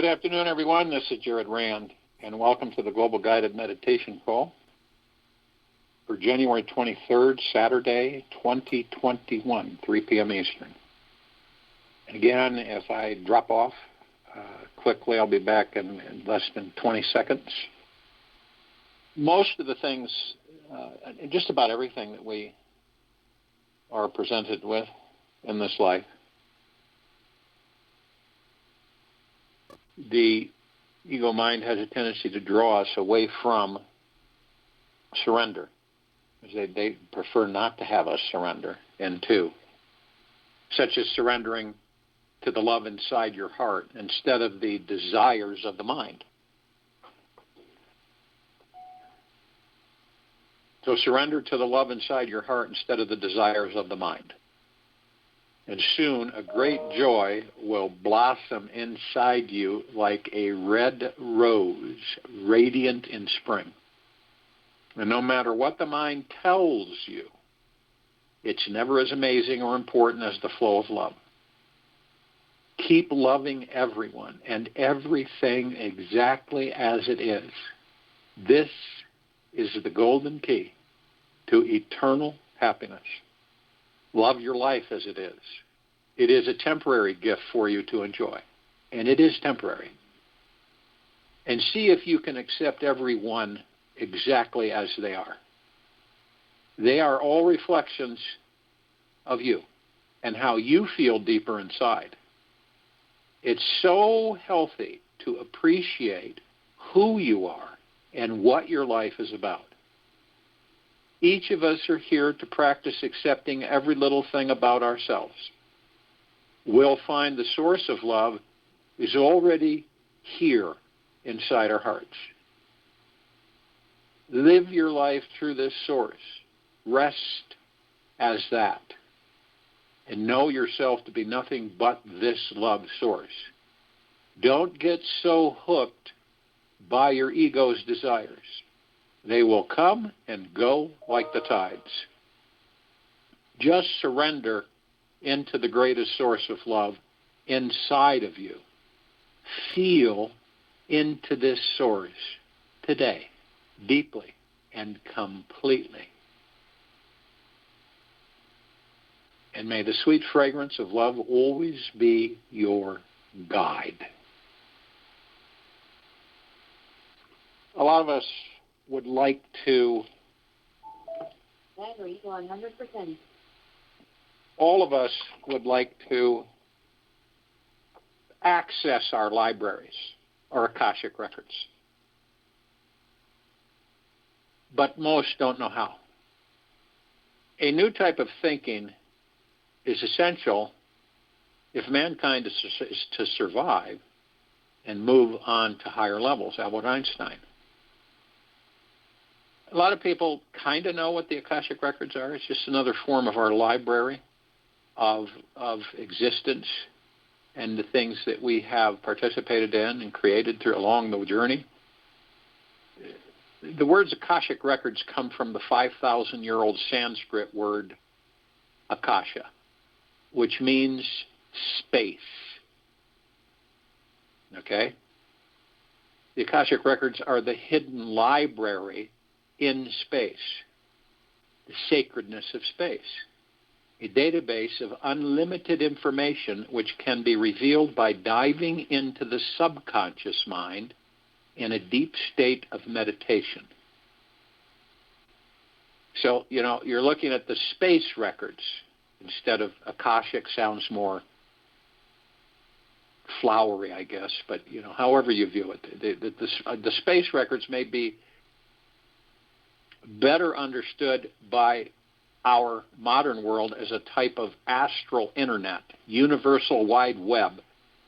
afternoon, everyone. This is Jared Rand, and welcome to the Global Guided Meditation Call for January 23rd, Saturday, 2021, 3 p.m. Eastern. And again, as I drop off quickly, I'll be back in less than 20 seconds. Most of the things, just about everything that we are presented with in this life, the ego mind has a tendency to draw us away from surrender. They prefer not to have us surrender into, such as surrendering to the love inside your heart instead of the desires of the mind. So surrender to the love inside your heart instead of the desires of the mind. And soon a great joy will blossom inside you like a red rose, radiant in spring. And no matter what the mind tells you, it's never as amazing or important as the flow of love. Keep loving everyone and everything exactly as it is. This is the golden key to eternal happiness. Love your life as it is. It is a temporary gift for you to enjoy, and it is temporary. And see if you can accept everyone exactly as they are. They are all reflections of you and how you feel deeper inside. It's so healthy to appreciate who you are and what your life is about. Each of us are here to practice accepting every little thing about ourselves. We'll find the source of love is already here inside our hearts. Live your life through this source. Rest as that. And know yourself to be nothing but this love source. Don't get so hooked by your ego's desires. They will come and go like the tides. Just surrender into the greatest source of love inside of you. Feel into this source today, deeply and completely. And may the sweet fragrance of love always be your guide. A lot of us would like to... Battery 100%. All of us would like to access our libraries, our Akashic Records. But most don't know how. A new type of thinking is essential if mankind is to survive and move on to higher levels. Albert Einstein. A lot of people kind of know what the Akashic Records are. It's just another form of our library of existence and the things that we have participated in and created through along the journey. The words Akashic Records come from the 5,000-year-old Sanskrit word Akasha, which means space. Okay? The Akashic Records are the hidden library in space, the sacredness of space, a database of unlimited information which can be revealed by diving into the subconscious mind in a deep state of meditation. So, you're looking at the space records instead of Akashic. Sounds more flowery, I guess, but, however you view it. The space records may be better understood by our modern world as a type of astral internet, universal wide web,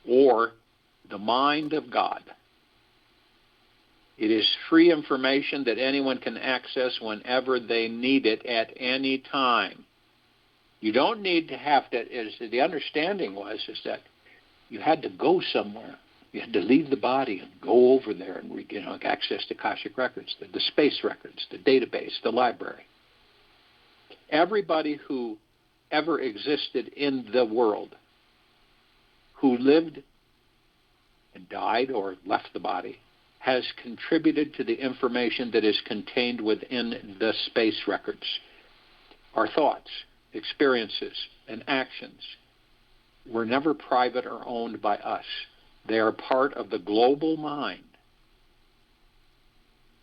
or the mind of God. It is free information that anyone can access whenever they need it at any time. You don't need to have to, the understanding is that you had to go somewhere. You had to leave the body and go over there and access the Akashic Records, the space records, the database, the library. Everybody who ever existed in the world, who lived and died or left the body, has contributed to the information that is contained within the space records. Our thoughts, experiences, and actions were never private or owned by us. They are part of the global mind.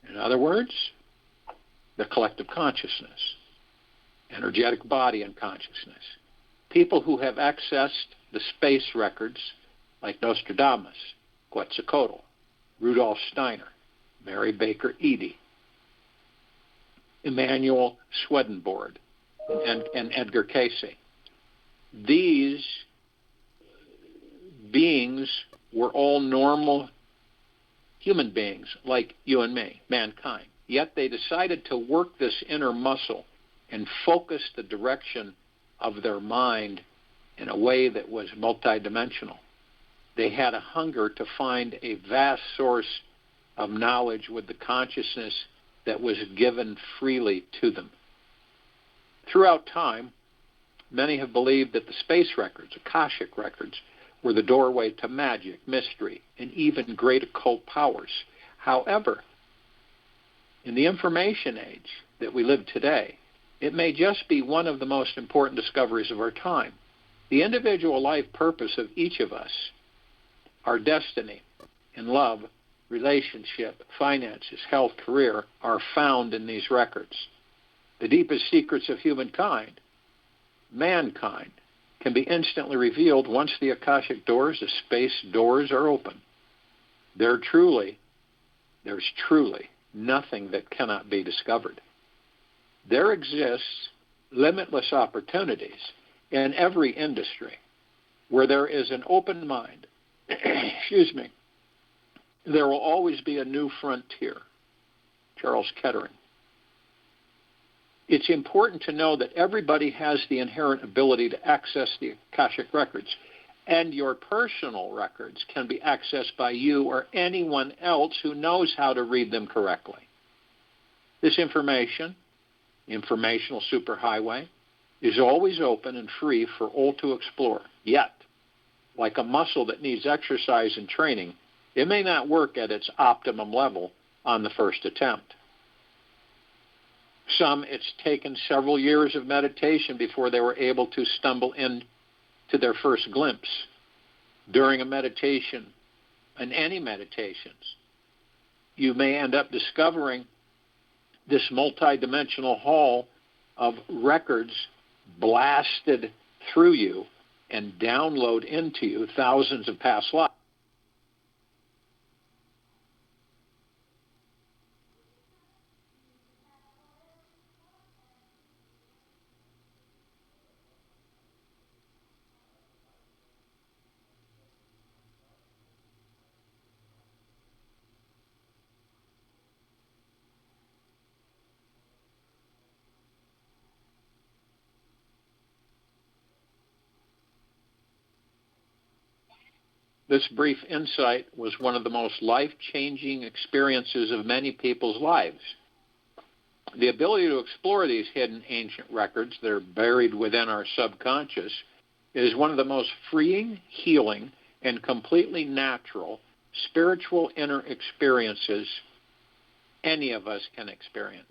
In other words, the collective consciousness, energetic body and consciousness. People who have accessed the space records, like Nostradamus, Quetzalcoatl, Rudolf Steiner, Mary Baker Eddy, Emanuel Swedenborg, and Edgar Cayce. These beings were all normal human beings like you and me, mankind. Yet they decided to work this inner muscle and focus the direction of their mind in a way that was multidimensional. They had a hunger to find a vast source of knowledge with the consciousness that was given freely to them. Throughout time, many have believed that the space records, Akashic Records, were the doorway to magic, mystery, and even great occult powers. However, in the information age that we live today, it may just be one of the most important discoveries of our time. The individual life purpose of each of us, our destiny in love, relationship, finances, health, career, are found in these records. The deepest secrets of humankind, mankind, can be instantly revealed once the Akashic doors, the space doors, are open. There's truly nothing that cannot be discovered. There exists limitless opportunities in every industry where there is an open mind. Excuse me. There will always be a new frontier. Charles Kettering. It's important to know that everybody has the inherent ability to access the Akashic Records, and your personal records can be accessed by you or anyone else who knows how to read them correctly. This informational superhighway, is always open and free for all to explore. Yet, like a muscle that needs exercise and training, it may not work at its optimum level on the first attempt. Some, it's taken several years of meditation before they were able to stumble into their first glimpse. During a meditation, and any meditations, you may end up discovering this multidimensional hall of records blasted through you and download into you thousands of past lives. This brief insight was one of the most life-changing experiences of many people's lives. The ability to explore these hidden ancient records that are buried within our subconscious is one of the most freeing, healing, and completely natural spiritual inner experiences any of us can experience.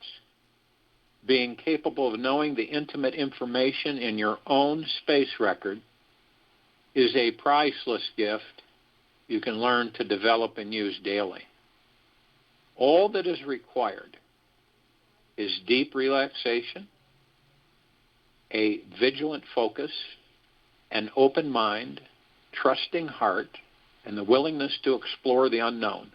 Being capable of knowing the intimate information in your own space record is a priceless gift you can learn to develop and use daily. All that is required is deep relaxation, a vigilant focus, an open mind, trusting heart, and the willingness to explore the unknown.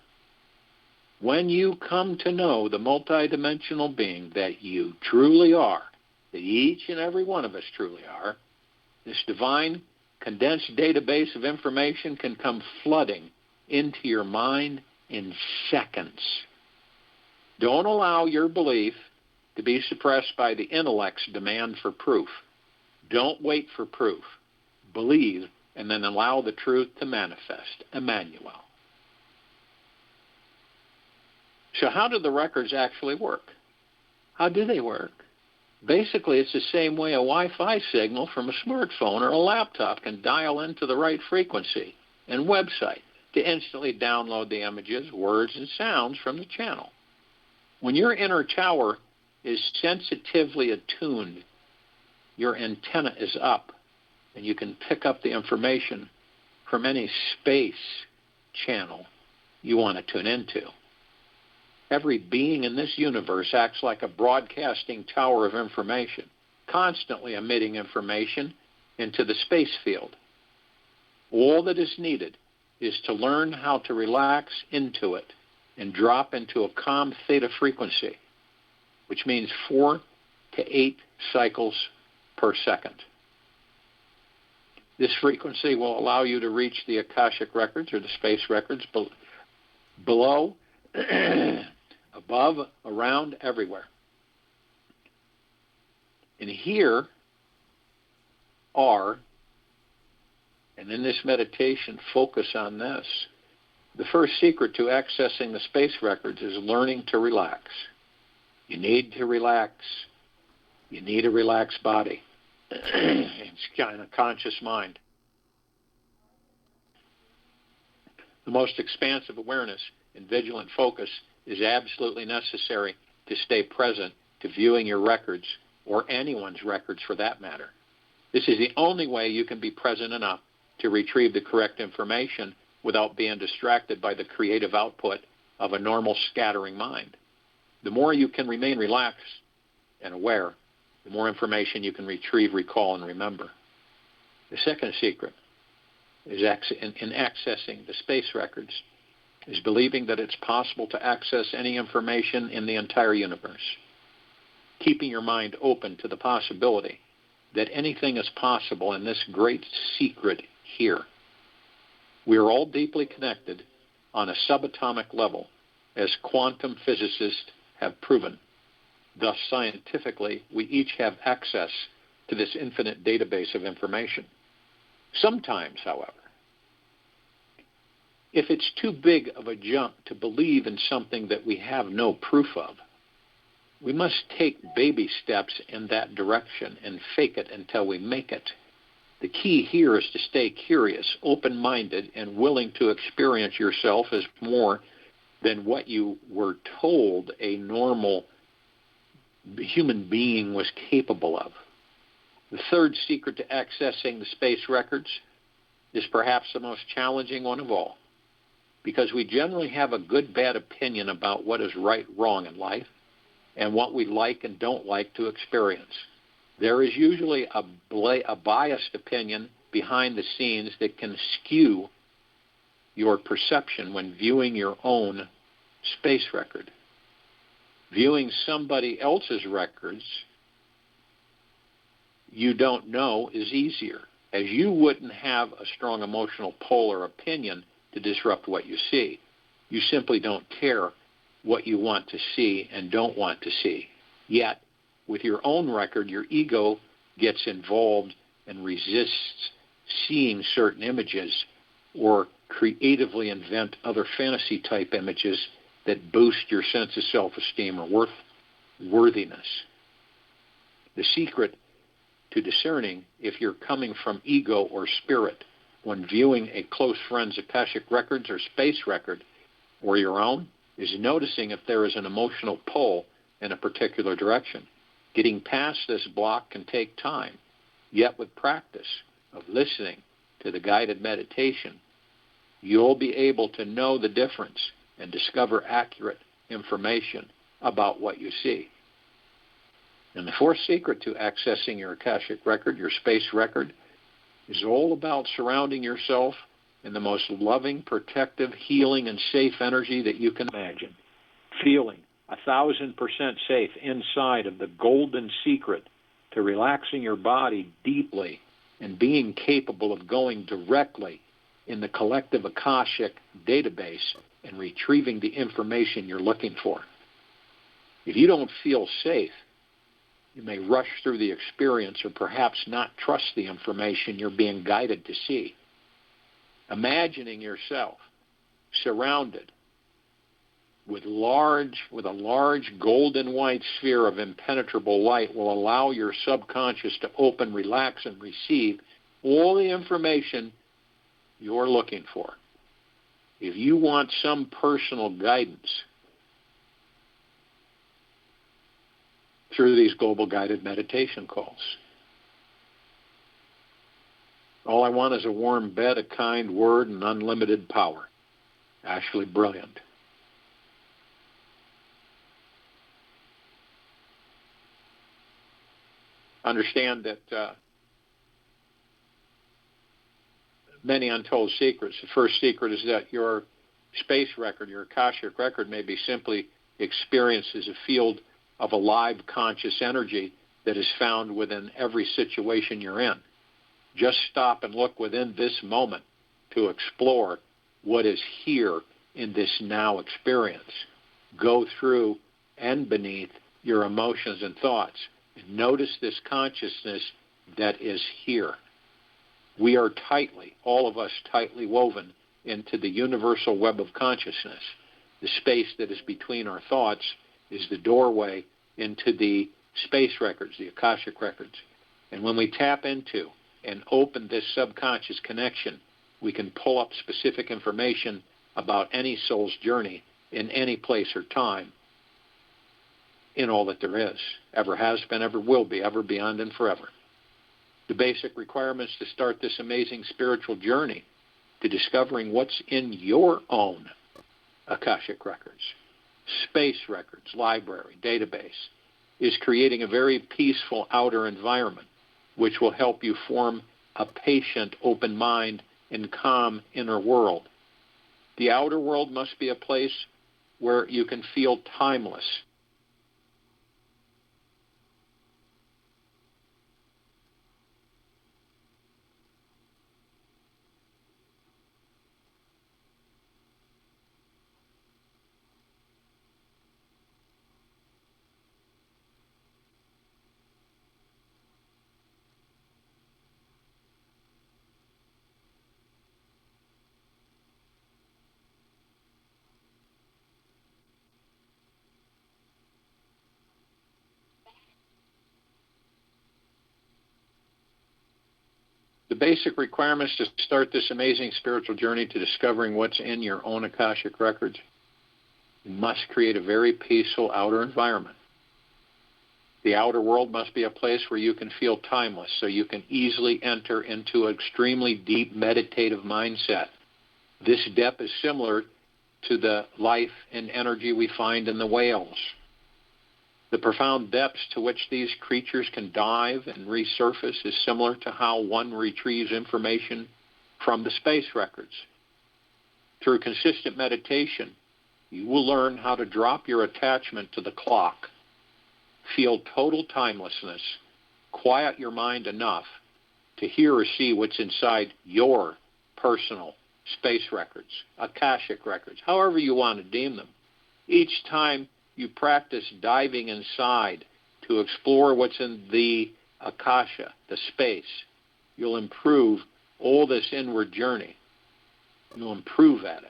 When you come to know the multidimensional being that you truly are, that each and every one of us truly are, this divine condensed database of information can come flooding into your mind in seconds. Don't allow your belief to be suppressed by the intellect's demand for proof. Don't wait for proof. Believe and then allow the truth to manifest. Emmanuel. So how do the records actually work? How do they work? Basically, it's the same way a Wi-Fi signal from a smartphone or a laptop can dial into the right frequency and website to instantly download the images, words, and sounds from the channel. When your inner tower is sensitively attuned, your antenna is up, and you can pick up the information from any space channel you want to tune into. Every being in this universe acts like a broadcasting tower of information, constantly emitting information into the space field. All that is needed is to learn how to relax into it and drop into a calm theta frequency, which means 4 to 8 cycles per second. This frequency will allow you to reach the Akashic Records or the space records below, above, around, everywhere. And here are, and in this meditation, focus on this. The first secret to accessing the space records is learning to relax. You need to relax. You need a relaxed body. It's kind of conscious mind. The most expansive awareness and vigilant focus is absolutely necessary to stay present to viewing your records, or anyone's records for that matter. This is the only way you can be present enough to retrieve the correct information without being distracted by the creative output of a normal scattering mind. The more you can remain relaxed and aware, the more information you can retrieve, recall, and remember. The second secret is in accessing the space records is believing that it's possible to access any information in the entire universe, keeping your mind open to the possibility that anything is possible in this great secret here. We are all deeply connected on a subatomic level, as quantum physicists have proven. Thus, scientifically, we each have access to this infinite database of information. Sometimes, however, if it's too big of a jump to believe in something that we have no proof of, we must take baby steps in that direction and fake it until we make it. The key here is to stay curious, open-minded, and willing to experience yourself as more than what you were told a normal human being was capable of. The third secret to accessing the space records is perhaps the most challenging one of all, because we generally have a good-bad opinion about what is right, wrong in life, and what we like and don't like to experience. There is usually a biased opinion behind the scenes that can skew your perception when viewing your own space record. Viewing somebody else's records you don't know is easier, as you wouldn't have a strong emotional pull or opinion to disrupt what you see. You simply don't care what you want to see and don't want to see. Yet, with your own record, your ego gets involved and resists seeing certain images or creatively invent other fantasy-type images that boost your sense of self-esteem or worthiness. The secret to discerning if you're coming from ego or spirit when viewing a close friend's Akashic Records or space record or your own is noticing if there is an emotional pull in a particular direction. Getting past this block can take time, yet with practice of listening to the guided meditation, you'll be able to know the difference and discover accurate information about what you see. And the fourth secret to accessing your Akashic Record, your space record, is all about surrounding yourself in the most loving, protective, healing, and safe energy that you can imagine. Feeling 1,000% safe inside of the golden secret to relaxing your body deeply and being capable of going directly in the collective Akashic database and retrieving the information you're looking for. If you don't feel safe, you may rush through the experience or perhaps not trust the information you're being guided to see. Imagining yourself surrounded with a large golden white sphere of impenetrable light will allow your subconscious to open, relax, and receive all the information you're looking for. If you want some personal guidance through these global guided meditation calls, all I want is a warm bed, a kind word, and unlimited power. Actually brilliant. Understand that many untold secrets. The first secret is that your space record, your Akashic record, may be simply experienced as a field of alive conscious energy that is found within every situation you're in. Just stop and look within this moment to explore what is here in this now experience. Go through and beneath your emotions and thoughts. And notice this consciousness that is here. We are tightly, all of us tightly woven into the universal web of consciousness. The space that is between our thoughts is the doorway into the space records, the Akashic records. And when we tap into and open this subconscious connection, we can pull up specific information about any soul's journey in any place or time in all that there is, ever has been, ever will be, ever beyond and forever. The basic requirements to start this amazing spiritual journey to discovering what's in your own Akashic records, space records, library, database, is creating a very peaceful outer environment which will help you form a patient, open mind and calm inner world. The outer world must be a place where you can feel timeless. The basic requirements to start this amazing spiritual journey to discovering what's in your own Akashic records, you must create a very peaceful outer environment. The outer world must be a place where you can feel timeless, so you can easily enter into an extremely deep meditative mindset. This depth is similar to the life and energy we find in the whales. The profound depths to which these creatures can dive and resurface is similar to how one retrieves information from the space records. Through consistent meditation, you will learn how to drop your attachment to the clock, feel total timelessness, quiet your mind enough to hear or see what's inside your personal space records, Akashic records, however you want to deem them. Each time you practice diving inside to explore what's in the Akasha, the space, you'll improve all this inward journey. You'll improve at it.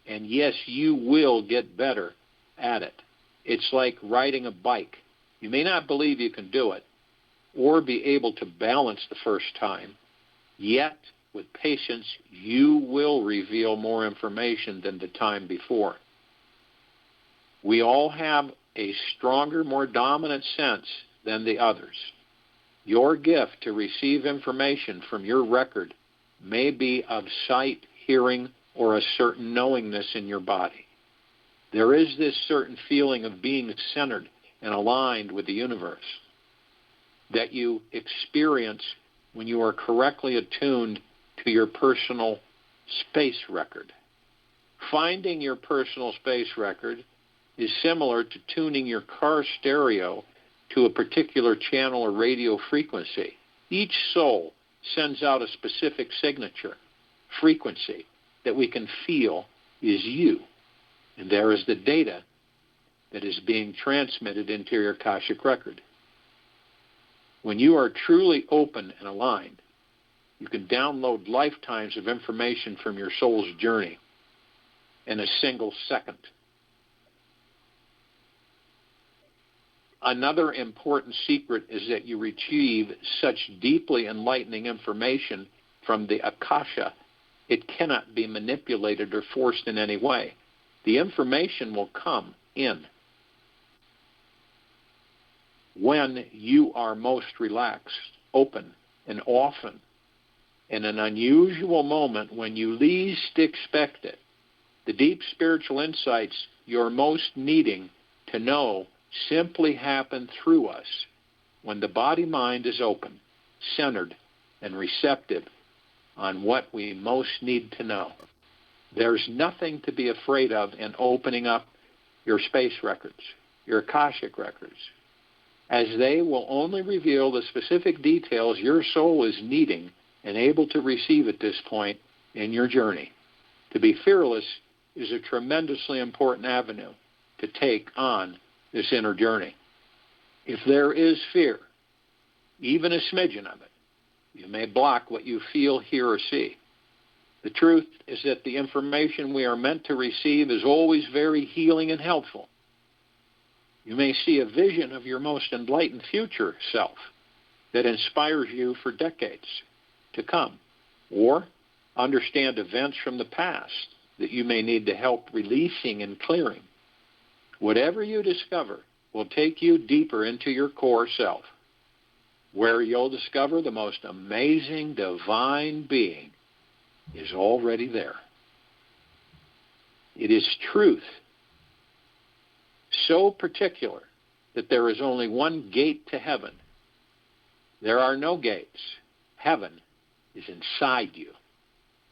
And yes, you will get better at it. It's like riding a bike. You may not believe you can do it or be able to balance the first time, yet with patience, you will reveal more information than the time before. We all have a stronger, more dominant sense than the others. Your gift to receive information from your record may be of sight, hearing, or a certain knowingness in your body. There is this certain feeling of being centered and aligned with the universe that you experience when you are correctly attuned to your personal space record. Finding your personal space record is similar to tuning your car stereo to a particular channel or radio frequency. Each soul sends out a specific signature, frequency, that we can feel is you. And there is the data that is being transmitted into your Akashic record. When you are truly open and aligned, you can download lifetimes of information from your soul's journey in a single second. Another important secret is that you retrieve such deeply enlightening information from the Akasha It cannot be manipulated or forced in any way. The information will come in when you are most relaxed, open, and often in an unusual moment when you least expect it. The deep spiritual insights you're most needing to know simply happen through us when the body-mind is open, centered, and receptive on what we most need to know. There's nothing to be afraid of in opening up your space records, your Akashic records, as they will only reveal the specific details your soul is needing and able to receive at this point in your journey. To be fearless is a tremendously important avenue to take on this inner journey. If there is fear, even a smidgen of it, you may block what you feel, hear, or see. The truth is that the information we are meant to receive is always very healing and helpful. You may see a vision of your most enlightened future self that inspires you for decades to come, or understand events from the past that you may need to help releasing and clearing. Whatever you discover will take you deeper into your core self, where you'll discover the most amazing divine being is already there. It is truth so particular that there is only one gate to heaven. There are no gates. Heaven is inside you.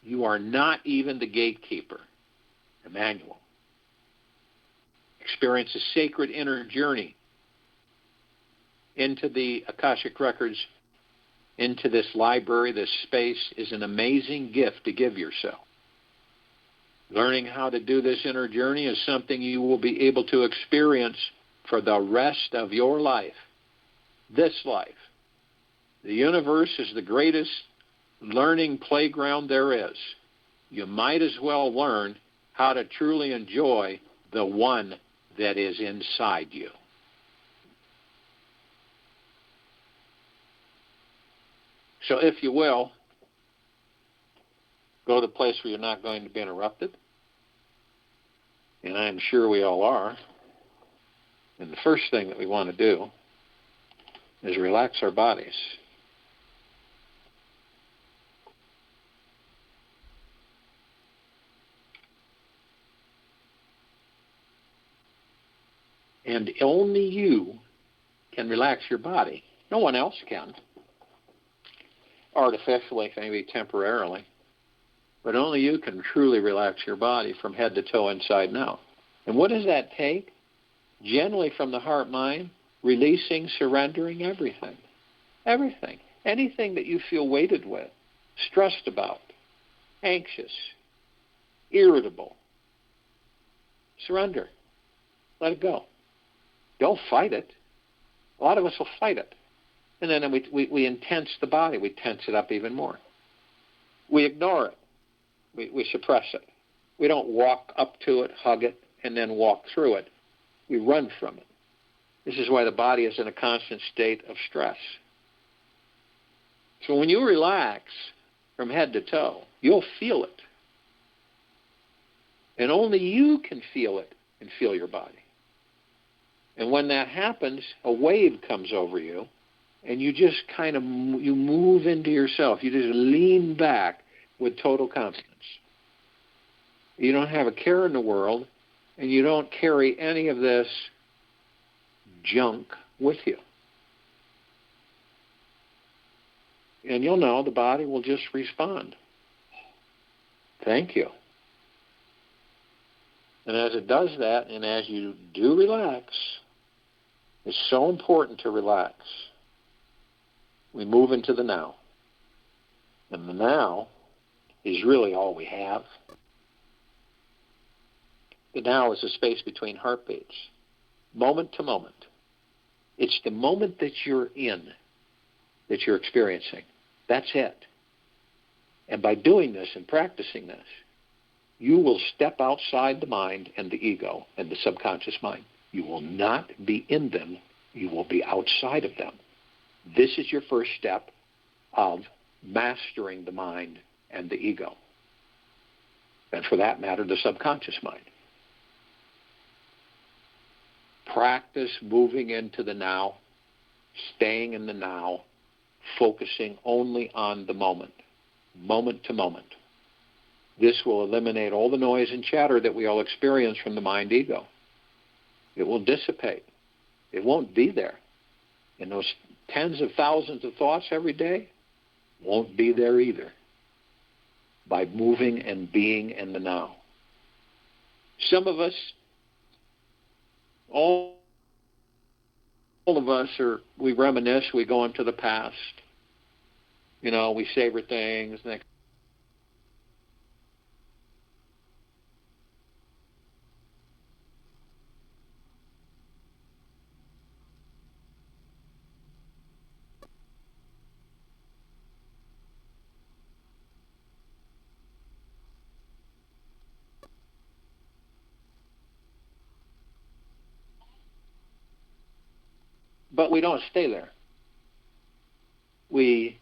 You are not even the gatekeeper. Emmanuel. Experience a sacred inner journey into the Akashic Records, into this library, this space, is an amazing gift to give yourself. Learning how to do this inner journey is something you will be able to experience for the rest of your life. This life. The universe is the greatest learning playground there is. You might as well learn how to truly enjoy the one that is inside you. So if you will, go to the place where you're not going to be interrupted. And I'm sure we all are. And the first thing that we want to do is relax our bodies. And only you can relax your body. No one else can. Artificially, maybe temporarily. But only you can truly relax your body from head to toe, inside and out. And what does that take? Generally from the heart-mind, releasing, surrendering everything. Everything. Anything that you feel weighted with, stressed about, anxious, irritable. Surrender. Let it go. Don't fight it. A lot of us will fight it. And then we intense the body. We tense it up even more. We ignore it. We suppress it. We don't walk up to it, hug it, and then walk through it. We run from it. This is why the body is in a constant state of stress. So when you relax from head to toe, you'll feel it. And only you can feel it and feel your body. And when that happens, a wave comes over you, and you just kind of you move into yourself. You just lean back with total confidence. You don't have a care in the world, and you don't carry any of this junk with you. And you'll know the body will just respond. Thank you. And as it does that, and as you do relax, it's so important to relax. We move into the now. And the now is really all we have. The now is the space between heartbeats, moment to moment. It's the moment that you're in, that you're experiencing. That's it. And by doing this and practicing this, you will step outside the mind and the ego and the subconscious mind. You will not be in them. You will be outside of them. This is your first step of mastering the mind and the ego. and for that matter, the subconscious mind. Practice moving into the now, staying in the now, focusing only on the moment, moment to moment. This will eliminate all the noise and chatter that we all experience from the mind ego. It will dissipate. It won't be there. And those tens of thousands of thoughts every day won't be there either, by moving and being in the now. Some of us, all of us, we reminisce, we go into the past. You know, we savor things. But we don't stay there. We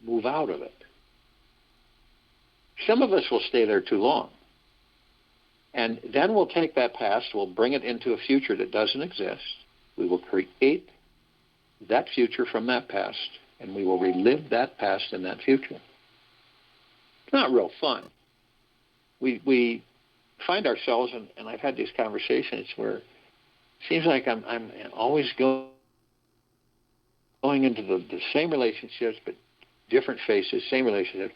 move out of it. Some of us will stay there too long. And then we'll take that past, we'll bring it into a future that doesn't exist. We will create that future from that past, and we will relive that past in that future. It's not real fun. We find ourselves, and I've had these conversations where it seems like I'm always going into the same relationships, but different faces, same relationships,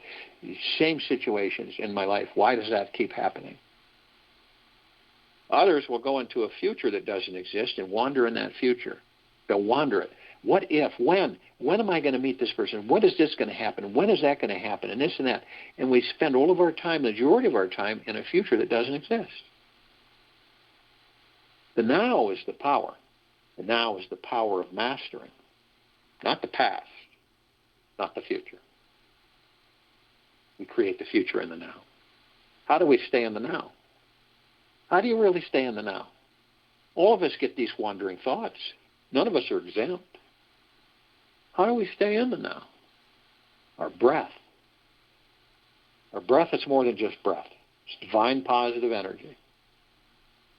same situations in my life. Why does that keep happening? Others will go into a future that doesn't exist and wander in that future. They'll wander it. What if? When? When am I going to meet this person? When is this going to happen? When is that going to happen? And this and that. And we spend all of our time, the majority of our time, in a future that doesn't exist. The now is the power. The now is the power of mastering. Not the past. Not the future. We create the future in the now. How do we stay in the now? How do you really stay in the now? All of us get these wandering thoughts. None of us are exempt. How do we stay in the now? Our breath. Our breath is more than just breath. It's divine positive energy.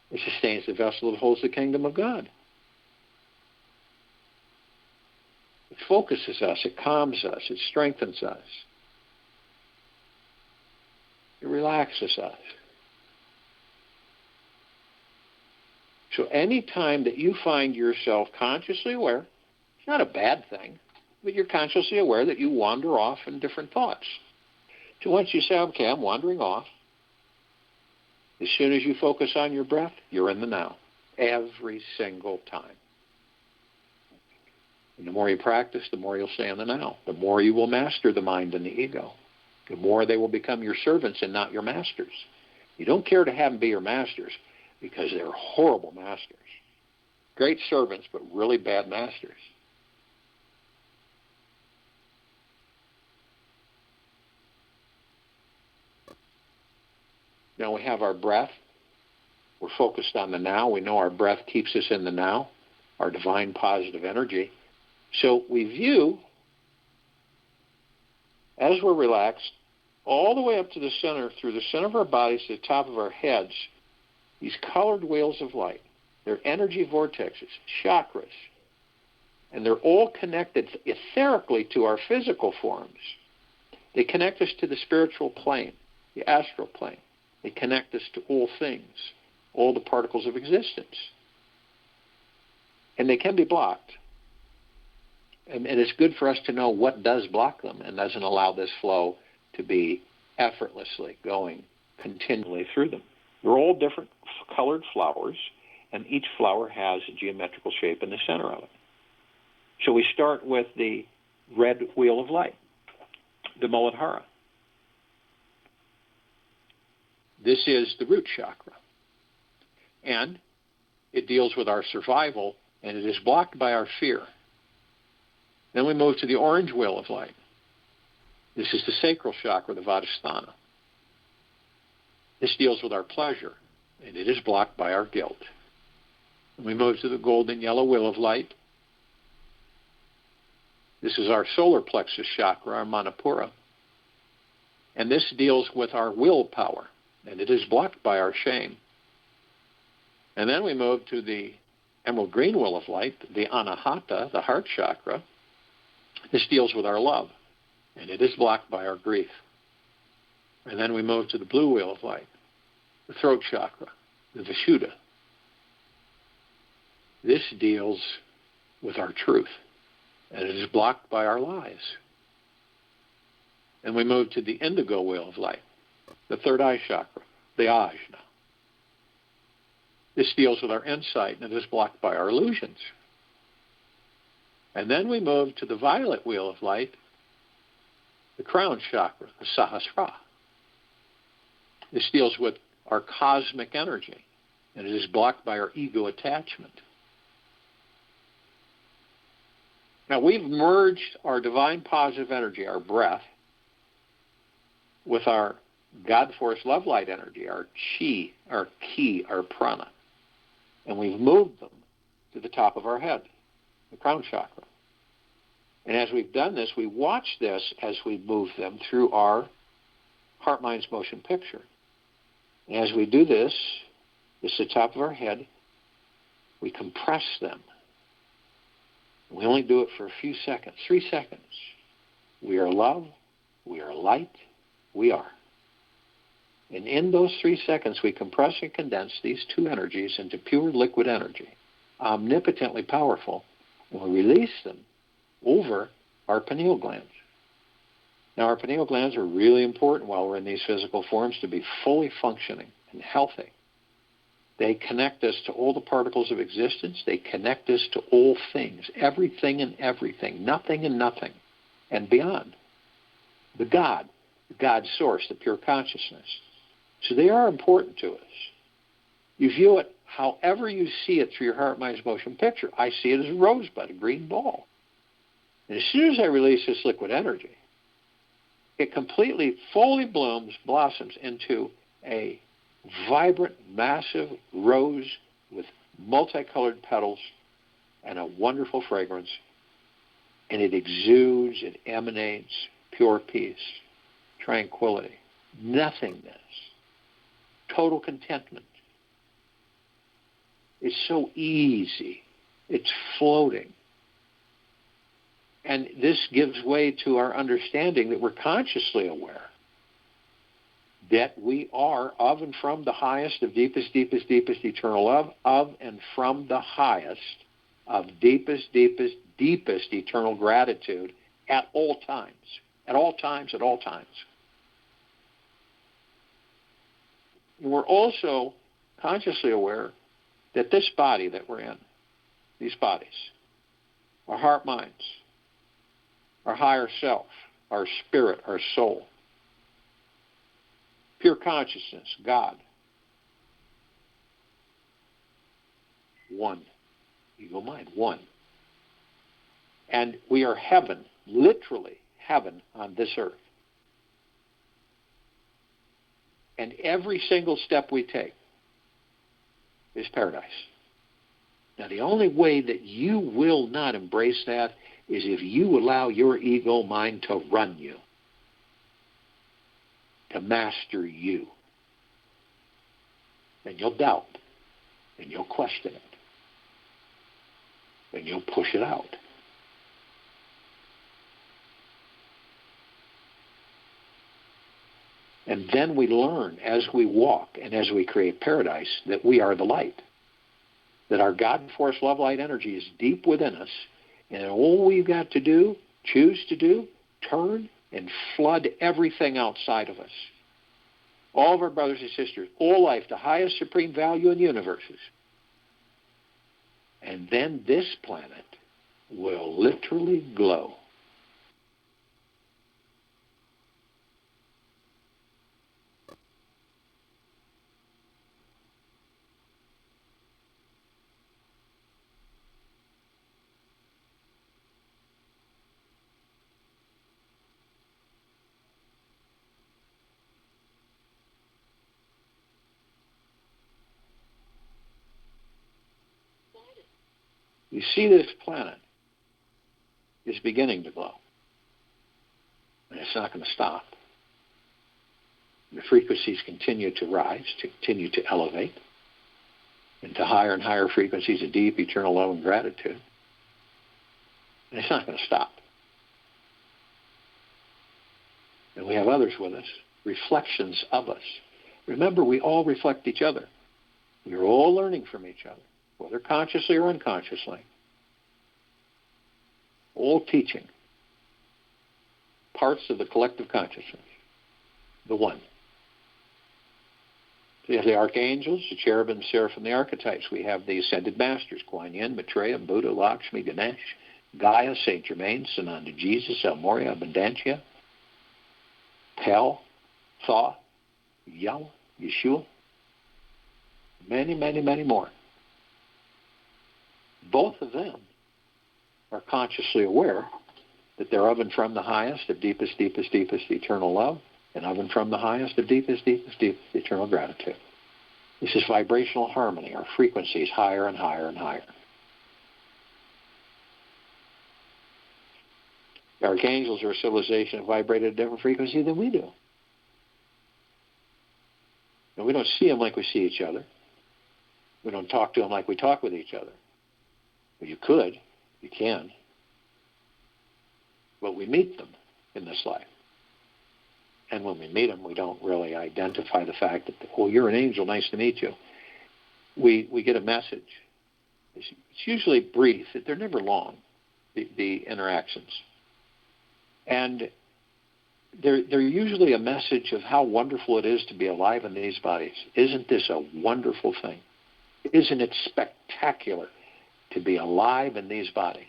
It sustains the vessel that holds the kingdom of God. It focuses us. It calms us. It strengthens us. It relaxes us. So any time that you find yourself consciously aware, it's not a bad thing, but you're consciously aware that you wander off in different thoughts. So once you say, okay, I'm wandering off, as soon as you focus on your breath, you're in the now, every single time. And the more you practice, the more you'll stay in the now. The more you will master the mind and the ego. The more they will become your servants and not your masters. You don't care to have them be your masters because they're horrible masters. Great servants, but really bad masters. Now we have our breath. We're focused on the now. We know our breath keeps us in the now, our divine positive energy. So we view, as we're relaxed, all the way up to the center, through the center of our bodies to the top of our heads, these colored wheels of light. They're energy vortexes, chakras, and they're all connected etherically to our physical forms. They connect us to the spiritual plane, the astral plane. They connect us to all things, all the particles of existence. And they can be blocked. And it's good for us to know what does block them and doesn't allow this flow to be effortlessly going continually through them. They're all different colored flowers, and each flower has a geometrical shape in the center of it. So we start with the red wheel of light, the Muladhara. This is the root chakra. And it deals with our survival, and it is blocked by our fear. Then we move to the orange wheel of light. This is the sacral chakra, the Vadhisthana. This deals with our pleasure, and it is blocked by our guilt. And we move to the golden yellow wheel of light. This is our solar plexus chakra, our Manipura. And this deals with our willpower, and it is blocked by our shame. And then we move to the emerald green wheel of light, the Anahata, the heart chakra. This deals with our love, and it is blocked by our grief. And then we move to the blue wheel of light, the throat chakra, the Vishuddha. This deals with our truth, and it is blocked by our lies. And we move to the indigo wheel of light, the third eye chakra, the Ajna. This deals with our insight, and it is blocked by our illusions. And then we move to the violet wheel of light, the crown chakra, the Sahasrara. This deals with our cosmic energy, and it is blocked by our ego attachment. Now, we've merged our divine positive energy, our breath, with our God Force Love Light energy, our chi, our ki, our prana. And we've moved them to the top of our head, the crown chakra. And as we've done this, we watch this as we move them through our heart, mind's motion picture. And as we do this, this is the top of our head, we compress them. We only do it for a few seconds, 3 seconds. We are love, we are light, we are. And in those 3 seconds, we compress and condense these two energies into pure liquid energy, omnipotently powerful, and we release them over our pineal glands. Now, our pineal glands are really important while we're in these physical forms to be fully functioning and healthy. They connect us to all the particles of existence. They connect us to all things, everything and everything, nothing and nothing, and beyond. The God source, the pure consciousness. So they are important to us. You view it however you see it through your heart, mind's motion picture. I see it as a rosebud, a green ball. And as soon as I release this liquid energy, it completely, fully blooms, blossoms into a vibrant, massive rose with multicolored petals and a wonderful fragrance. And it exudes, it emanates pure peace, tranquility, nothingness, total contentment. It's so easy. It's floating. And this gives way to our understanding that we're consciously aware that we are of and from the highest of deepest, deepest, deepest eternal love, of and from the highest of deepest, deepest, deepest eternal gratitude at all times. At all times, at all times. And we're also consciously aware that this body that we're in, these bodies, our heart, minds, our higher self, our spirit, our soul, pure consciousness, God, one, ego mind, one. And we are heaven, literally heaven on this earth. And every single step we take is paradise. Now, the only way that you will not embrace that is if you allow your ego mind to run you, to master you. And you'll doubt, and you'll question it, and you'll push it out. And then we learn as we walk and as we create paradise that we are the light, that our God Force Love Light energy is deep within us, and all we've got to do, choose to do, turn and flood everything outside of us. All of our brothers and sisters, all life, the highest supreme value in universes. And then this planet will literally glow. You see, this planet is beginning to glow. And it's not going to stop. The frequencies continue to rise, to continue to elevate into higher and higher frequencies of deep, eternal love and gratitude. And it's not going to stop. And we have others with us, reflections of us. Remember, we all reflect each other. We're all learning from each other, whether consciously or unconsciously. All teaching. Parts of the collective consciousness. The one. So you have the archangels, the cherubim, seraphim, the archetypes. We have the ascended masters, Kuan Yin, Maitreya, Buddha, Lakshmi, Ganesh, Gaia, Saint Germain, Sananda Jesus, El Morya, Abundantia, Pel, Thaw, Yahweh, Yeshua, many, many, many more. Both of them are consciously aware that they're of and from the highest of deepest, deepest, deepest eternal love, and of and from the highest of deepest, deepest, deepest eternal gratitude. This is vibrational harmony. Our frequency is higher and higher and higher. The archangels are a civilization that vibrate at a different frequency than we do. And we don't see them like we see each other. We don't talk to them like we talk with each other. Well, you could. You can. But we meet them in this life. And when we meet them, we don't really identify the fact that, oh, you're an angel, nice to meet you. We get a message. It's usually brief. They're never long, the interactions. And they're usually a message of how wonderful it is to be alive in these bodies. Isn't this a wonderful thing? Isn't it spectacular to be alive in these bodies?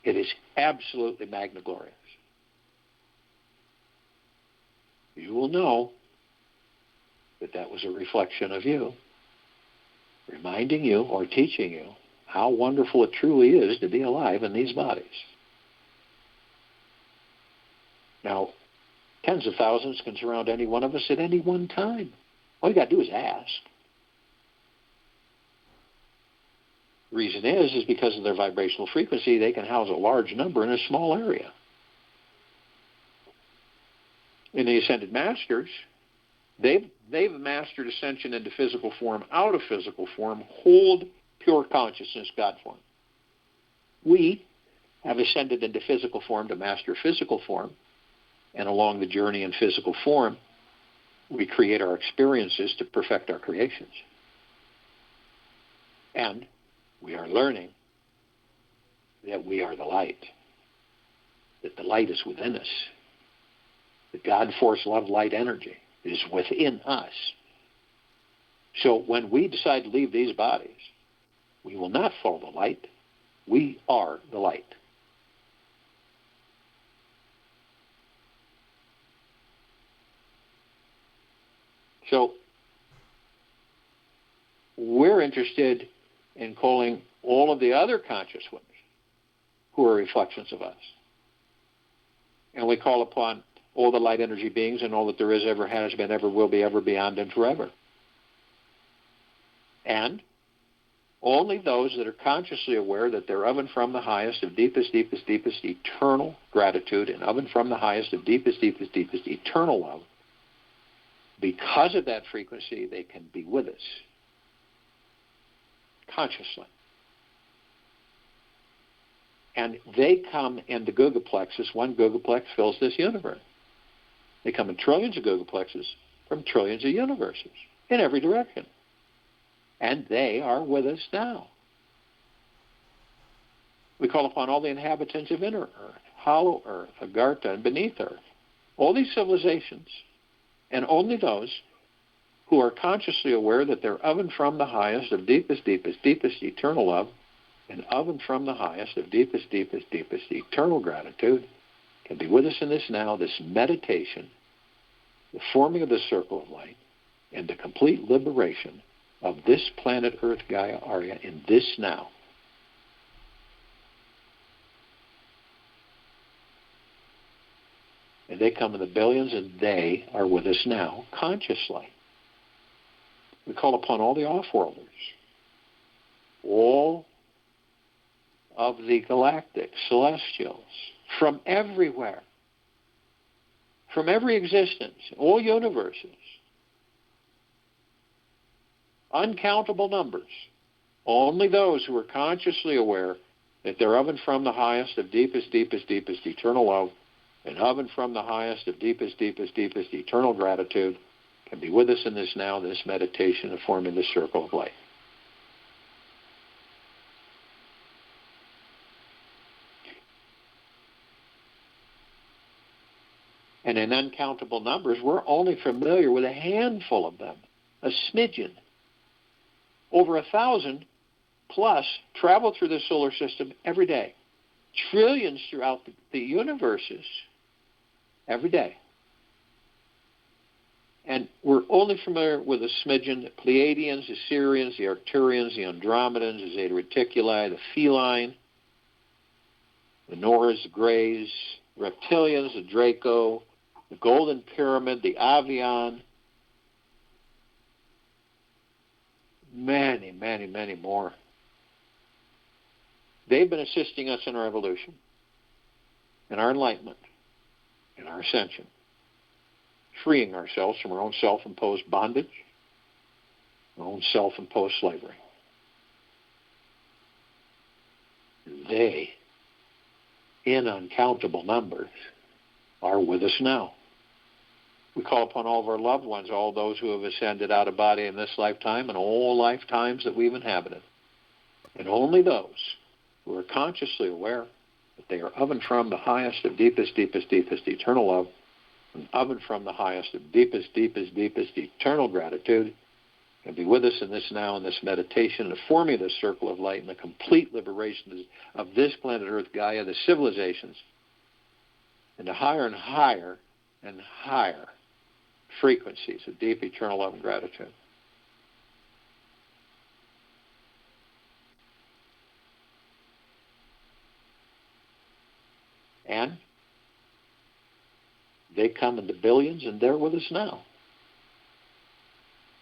It is absolutely magna glorious. You will know that that was a reflection of you, reminding you or teaching you how wonderful it truly is to be alive in these bodies. Now, tens of thousands can surround any one of us at any one time. All you got to do is ask. The reason is because of their vibrational frequency, they can house a large number in a small area. In the Ascended Masters, they've mastered ascension into physical form, out of physical form, hold pure consciousness, God form. We have ascended into physical form to master physical form, and along the journey in physical form, we create our experiences to perfect our creations. And we are learning that we are the light, that the light is within us. The God force, love, light, energy is within us. So when we decide to leave these bodies, we will not follow the light. We are the light. So we're interested in calling all of the other conscious ones who are reflections of us. And we call upon all the light energy beings and all that there is, ever has been, ever will be, ever beyond, and forever. And only those that are consciously aware that they're of and from the highest of deepest, deepest, deepest eternal gratitude, and of and from the highest of deepest, deepest, deepest eternal love, because of that frequency, they can be with us consciously. And they come in the gigaplexes. One gigaplex fills this universe. They come in trillions of gigaplexes from trillions of universes in every direction. And they are with us now. We call upon all the inhabitants of inner earth, hollow earth, Agartha, and beneath earth. All these civilizations, and only those who are consciously aware that they're of and from the highest of deepest, deepest, deepest eternal love, and of and from the highest of deepest, deepest, deepest eternal gratitude, can be with us in this now, this meditation, the forming of the circle of light, and the complete liberation of this planet Earth, Gaia, Arya, in this now. And they come in the billions, and they are with us now, consciously. We call upon all the off-worlders, all of the galactic celestials, from everywhere, from every existence, all universes, uncountable numbers, only those who are consciously aware that they're of and from the highest of deepest, deepest, deepest eternal love, and of and from the highest of deepest, deepest, deepest eternal gratitude, can be with us in this now, this meditation, and forming this circle of light. And in uncountable numbers, we're only familiar with a handful of them, a smidgen. Over 1,000 plus travel through the solar system every day. Trillions throughout the universes every day. And we're only familiar with a smidgen, the Pleiadians, the Sirians, the Arcturians, the Andromedans, the Zeta Reticuli, the Feline, the Noras, the Greys, Reptilians, the Draco, the Golden Pyramid, the Avian, many, many, many more. They've been assisting us in our evolution, in our enlightenment, in our ascension, freeing ourselves from our own self-imposed bondage, our own self-imposed slavery. They, in uncountable numbers, are with us now. We call upon all of our loved ones, all those who have ascended out of body in this lifetime and all lifetimes that we've inhabited, and only those who are consciously aware that they are of and from the highest of deepest, deepest, deepest eternal love, and of and from the highest of deepest, deepest, deepest eternal gratitude, can be with us in this now, in this meditation, the forming of this circle of light, and the complete liberation of this planet Earth, Gaia, the civilizations, into higher and higher and higher frequencies of deep eternal love and gratitude. And they come into billions, and they're with us now.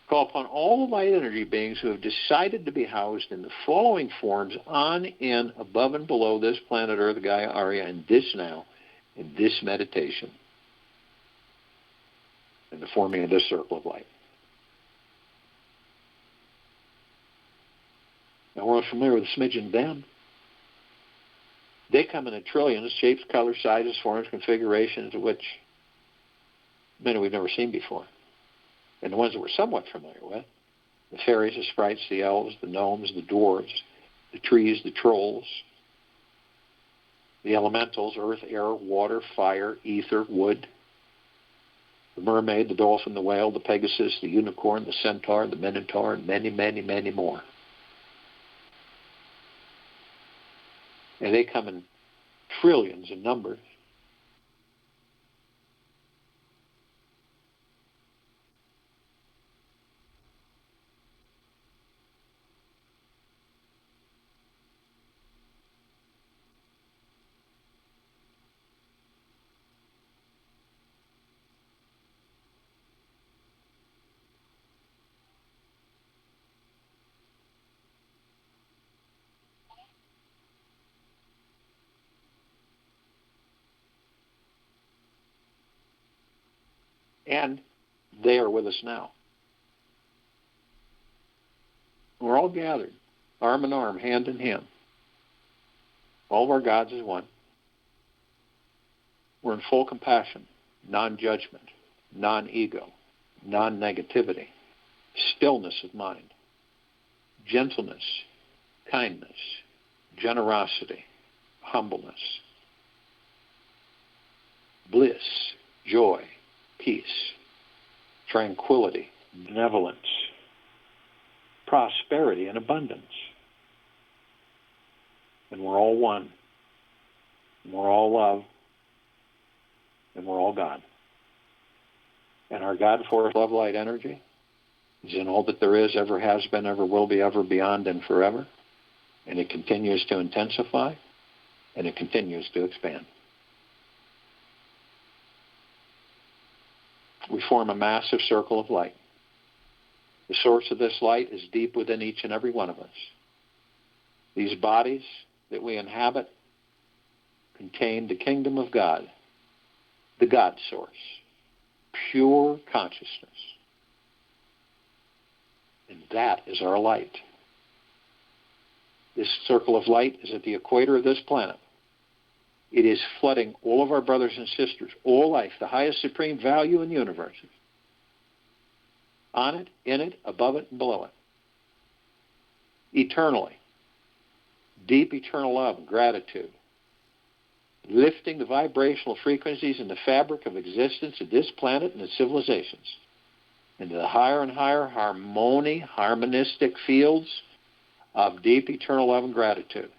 Call upon all the light energy beings who have decided to be housed in the following forms on, in, above, and below this planet Earth, Gaia, Arya, and this now, in this meditation, in the forming of this circle of light. Now we're familiar with the smidgen them. They come in trillions, shapes, colors, sizes, forms, configurations, which many we've never seen before. And the ones that we're somewhat familiar with, the fairies, the sprites, the elves, the gnomes, the dwarves, the trees, the trolls, the elementals, earth, air, water, fire, ether, wood, the mermaid, the dolphin, the whale, the pegasus, the unicorn, the centaur, the minotaur, and many, many, many more. And they come in trillions in numbers. And they are with us now. We're all gathered, arm in arm, hand in hand. All of our gods is one. We're in full compassion, non-judgment, non-ego, non-negativity, stillness of mind, gentleness, kindness, generosity, humbleness, bliss, joy, peace, tranquility, benevolence, prosperity, and abundance. And we're all one. And we're all love. And we're all God. And our God force love light energy is in all that there is, ever has been, ever will be, ever beyond, and forever. And it continues to intensify. And it continues to expand. We form a massive circle of light. The source of this light is deep within each and every one of us. These bodies that we inhabit contain the kingdom of God, the God source, pure consciousness. And that is our light. This circle of light is at the equator of this planet. It is flooding all of our brothers and sisters, all life, the highest supreme value in the universe. On it, in it, above it, and below it. Eternally. Deep eternal love and gratitude. Lifting the vibrational frequencies in the fabric of existence of this planet and its civilizations into the higher and higher harmonistic fields of deep eternal love and gratitude,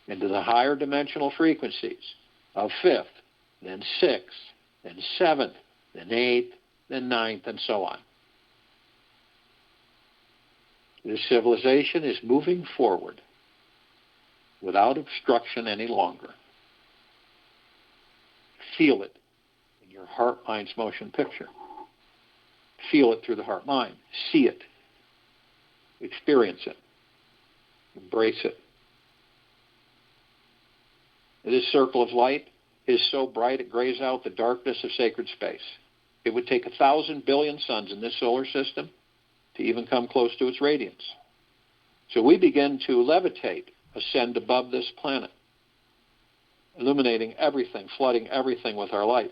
into the higher dimensional frequencies of fifth, then sixth, then seventh, then eighth, then ninth, and so on. This civilization is moving forward without obstruction any longer. Feel it in your heart-mind's motion picture. Feel it through the heart-mind. See it. Experience it. Embrace it. This circle of light is so bright it grays out the darkness of sacred space. It would take 1,000 billion suns in this solar system to even come close to its radiance. So we begin to levitate, ascend above this planet, illuminating everything, flooding everything with our light.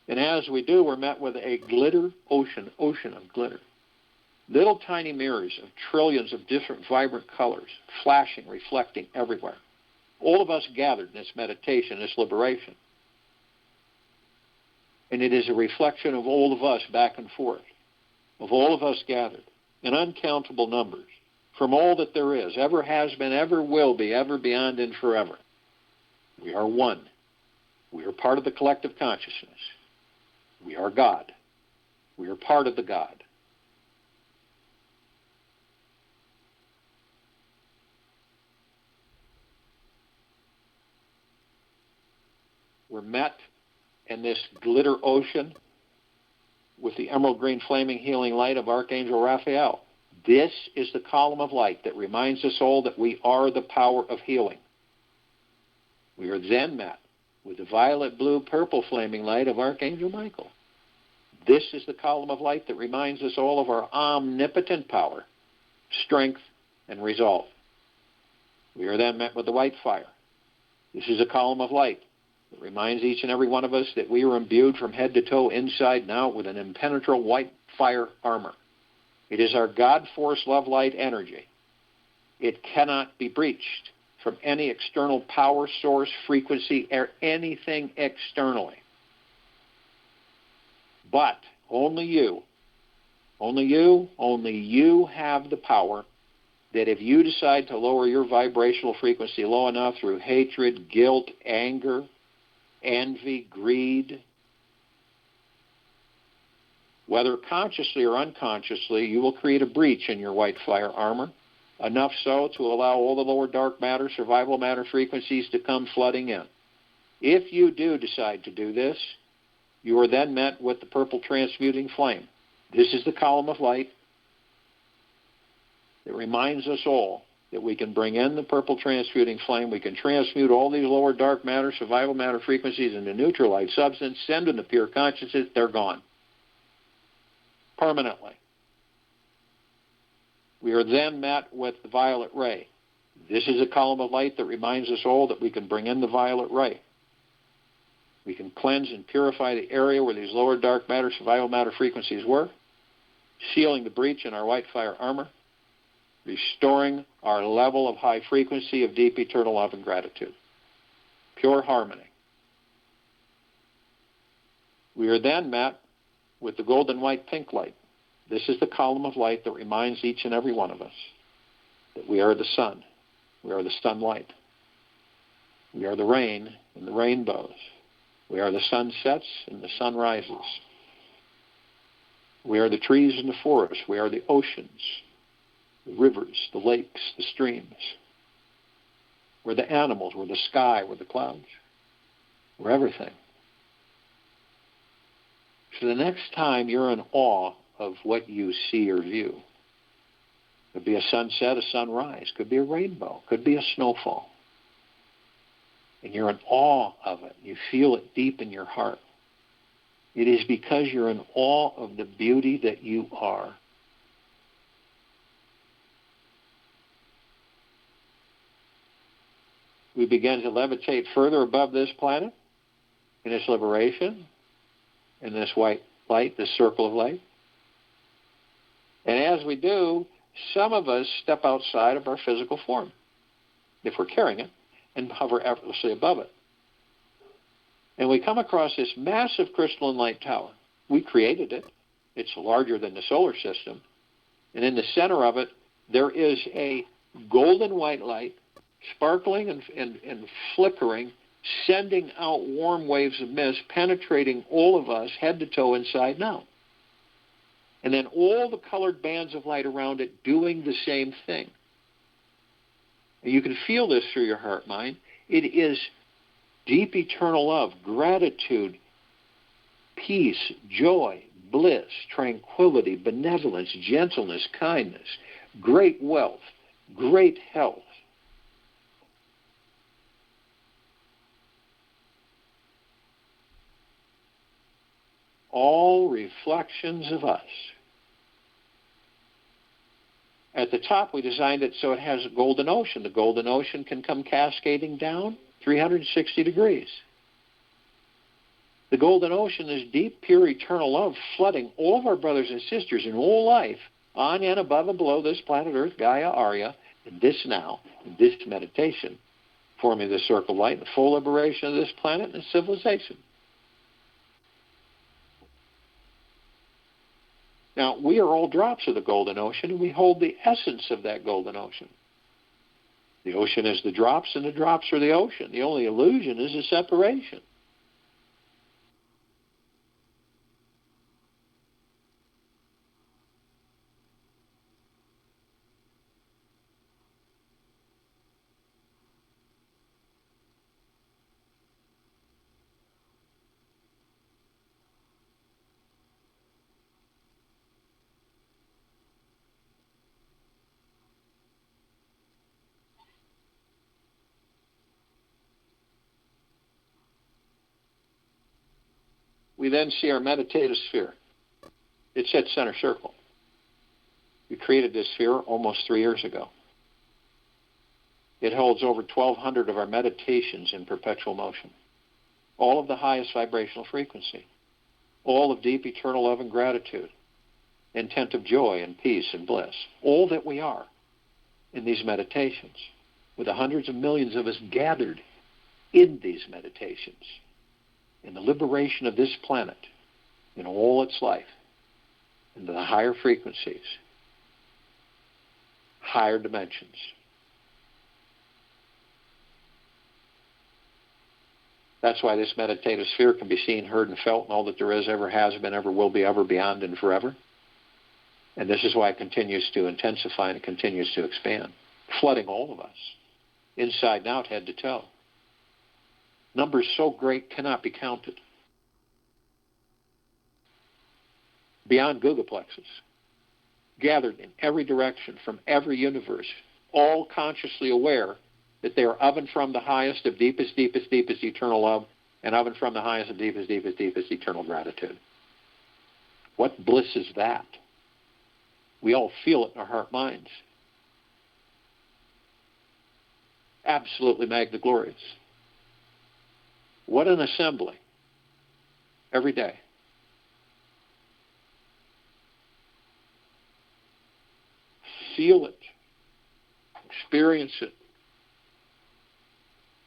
And as we do, we're met with a glitter ocean of glitter. Little tiny mirrors of trillions of different vibrant colors, flashing, reflecting everywhere. All of us gathered in this meditation, this liberation. And it is a reflection of all of us back and forth, of all of us gathered, in uncountable numbers, from all that there is, ever has been, ever will be, ever beyond and forever. We are one. We are part of the collective consciousness. We are God. We are part of the God. We're met in this glitter ocean with the emerald green flaming healing light of Archangel Raphael. This is the column of light that reminds us all that we are the power of healing. We are then met with the violet, blue, purple flaming light of Archangel Michael. This is the column of light that reminds us all of our omnipotent power, strength, and resolve. We are then met with the white fire. This is a column of light that reminds each and every one of us that we are imbued from head to toe, inside and out, with an impenetrable white fire armor. It is our God force love light energy. It cannot be breached from any external power source, frequency, or anything externally. But only you have the power that if you decide to lower your vibrational frequency low enough through hatred, guilt, anger, envy, greed, whether consciously or unconsciously, you will create a breach in your white fire armor, enough so to allow all the lower dark matter, survival matter frequencies to come flooding in. If you do decide to do this, you are then met with the purple transmuting flame. This is the column of light that reminds us all that we can bring in the purple transmuting flame. We can transmute all these lower dark matter, survival matter frequencies into neutral light substance, send them to pure consciousness, they're gone. Permanently. We are then met with the violet ray. This is a column of light that reminds us all that we can bring in the violet ray. We can cleanse and purify the area where these lower dark matter, survival matter frequencies were, sealing the breach in our white fire armor, restoring our level of high frequency of deep eternal love and gratitude. Pure harmony. We are then met with the golden white pink light. This is the column of light that reminds each and every one of us that we are the sun. We are the sunlight. We are the rain and the rainbows. We are the sunsets and the sunrises. We are the trees and the forests. We are the oceans, the rivers, the lakes, the streams. We're the animals. We're the sky. We're the clouds. We're everything. So the next time you're in awe of what you see or view, could be a sunset, a sunrise, could be a rainbow, could be a snowfall. and you're in awe of it. You feel it deep in your heart. It is because you're in awe of the beauty that you are. We begin to levitate further above this planet in its liberation, in this white light, this circle of light. And as we do, some of us step outside of our physical form, if we're carrying it, and hover effortlessly above it. And we come across this massive crystalline light tower. We created it. It's larger than the solar system. And in the center of it, there is a golden white light, sparkling and flickering, sending out warm waves of mist, penetrating all of us head to toe, inside and out. And then all the colored bands of light around it doing the same thing. And you can feel this through your heart mind. It is deep eternal love, gratitude, peace, joy, bliss, tranquility, benevolence, gentleness, kindness, great wealth, great health. All reflections of us. At the top, we designed it so it has a golden ocean. The golden ocean can come cascading down 360 degrees. The golden ocean is deep, pure, eternal love, flooding all of our brothers and sisters in all life, on and above and below this planet Earth, Gaia, Arya, in this now, in this meditation, forming the circle of light, and the full liberation of this planet and civilization. Now, we are all drops of the golden ocean, and we hold the essence of that golden ocean. The ocean is the drops, and the drops are the ocean. The only illusion is the separation. We then see our meditative sphere. It's at center circle. We created this sphere almost 3 years ago. It holds over 1,200 of our meditations in perpetual motion. All of the highest vibrational frequency. All of deep eternal love and gratitude. Intent of joy and peace and bliss. All that we are in these meditations. With the hundreds of millions of us gathered in these meditations. In the liberation of this planet, in all its life, into the higher frequencies, higher dimensions. That's why this meditative sphere can be seen, heard, and felt in all that there is, ever has been, ever will be, ever, beyond, and forever. And this is why it continues to intensify and it continues to expand, flooding all of us, inside and out, head to toe. Numbers so great cannot be counted. Beyond gigaplexes, gathered in every direction from every universe, all consciously aware that they are of and from the highest of deepest, deepest, deepest eternal love, and of and from the highest of deepest, deepest, deepest eternal gratitude. What bliss is that? We all feel it in our heart minds. Absolutely magna-glorious. What an assembly. Every day. Feel it. Experience it.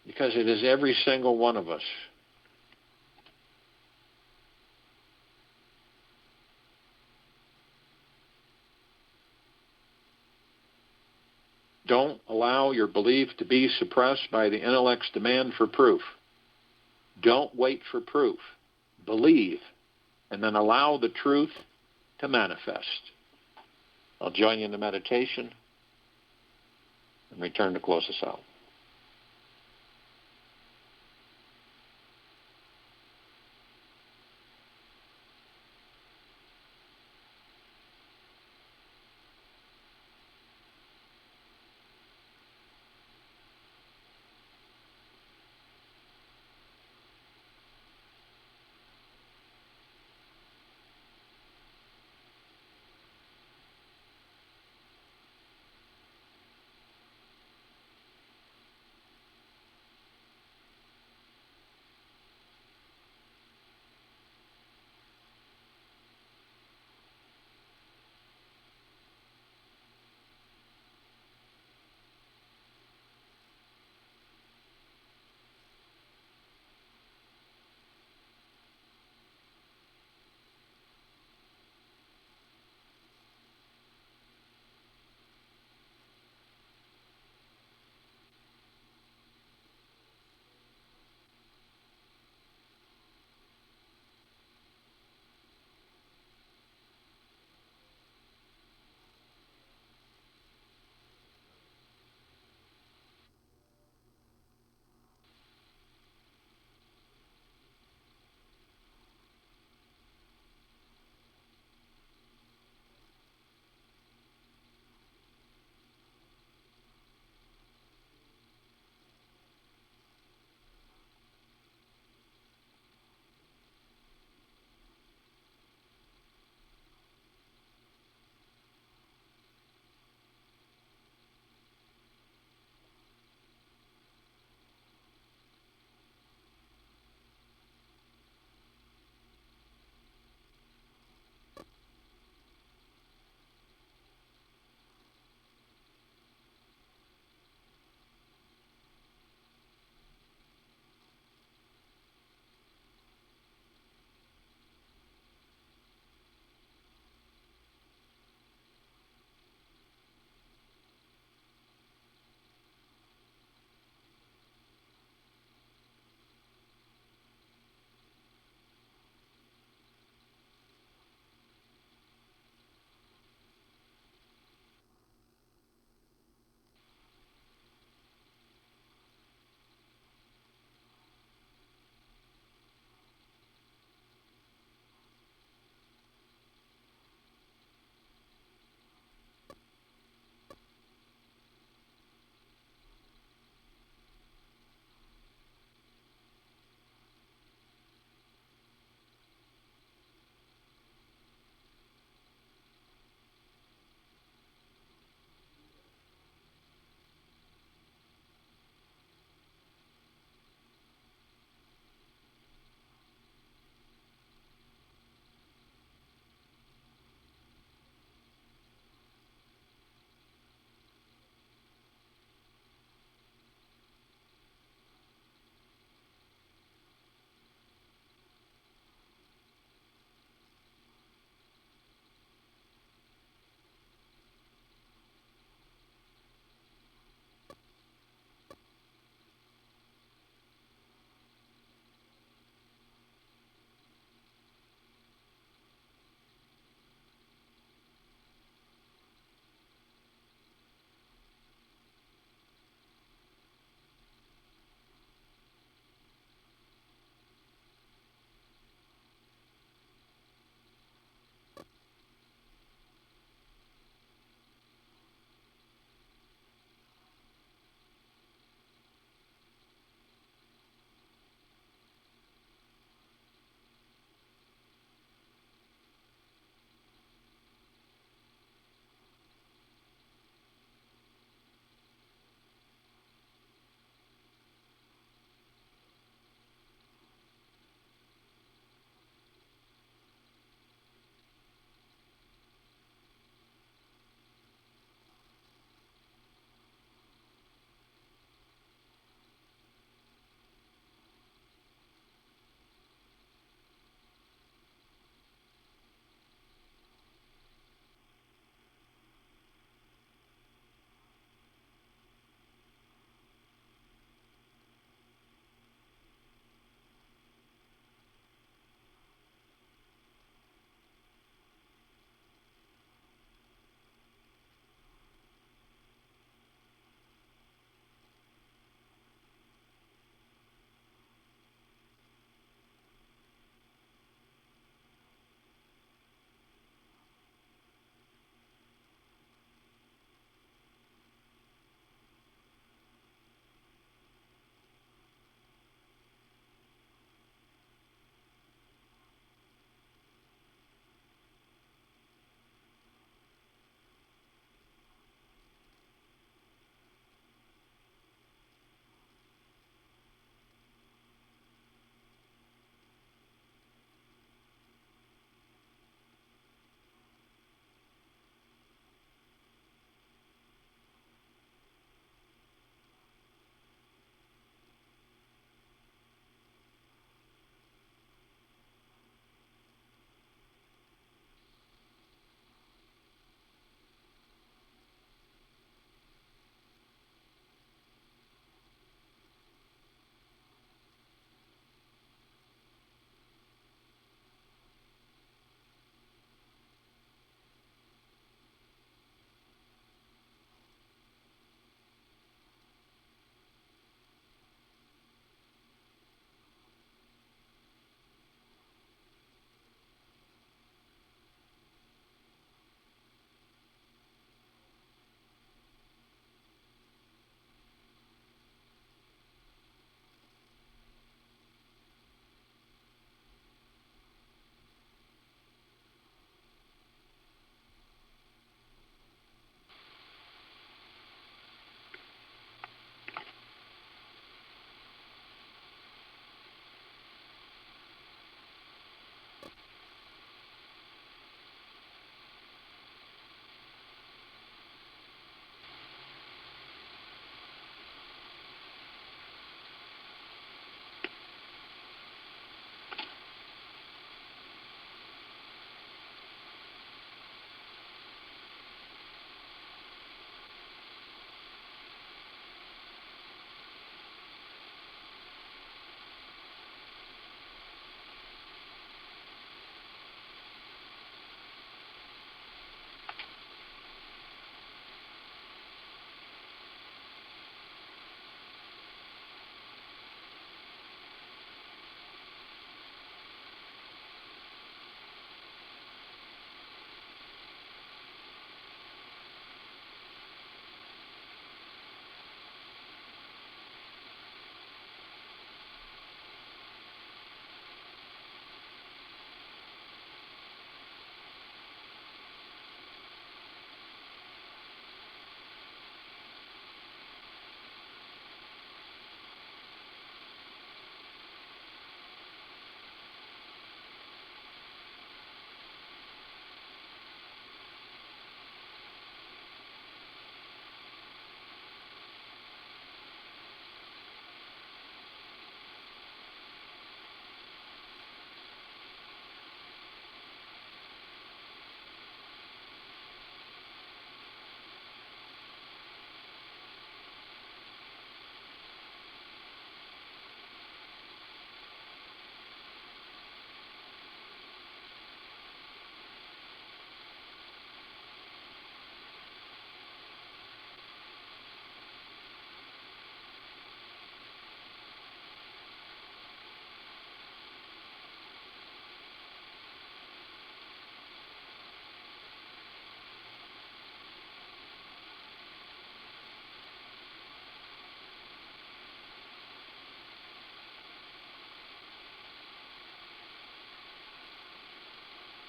Because it is every single one of us. Don't allow your belief to be suppressed by the intellect's demand for proof. Don't wait for proof. Believe, and then allow the truth to manifest. I'll join you in the meditation and return to close us out.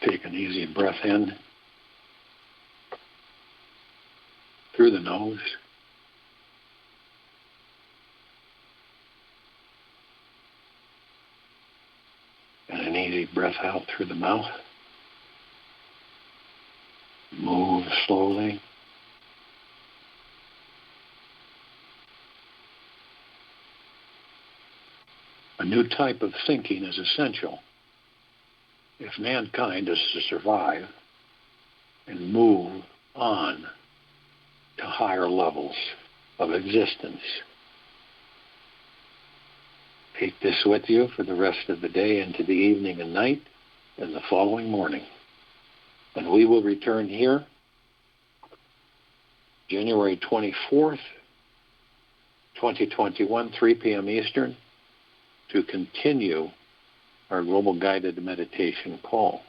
Take an easy breath in through the nose. And an easy breath out through the mouth. Move slowly. A new type of thinking is essential if mankind is to survive and move on to higher levels of existence. Take this with you for the rest of the day into the evening and night and the following morning. And we will return here January 24th, 2021, 3 p.m. Eastern, to continue our Global Guided Meditation call.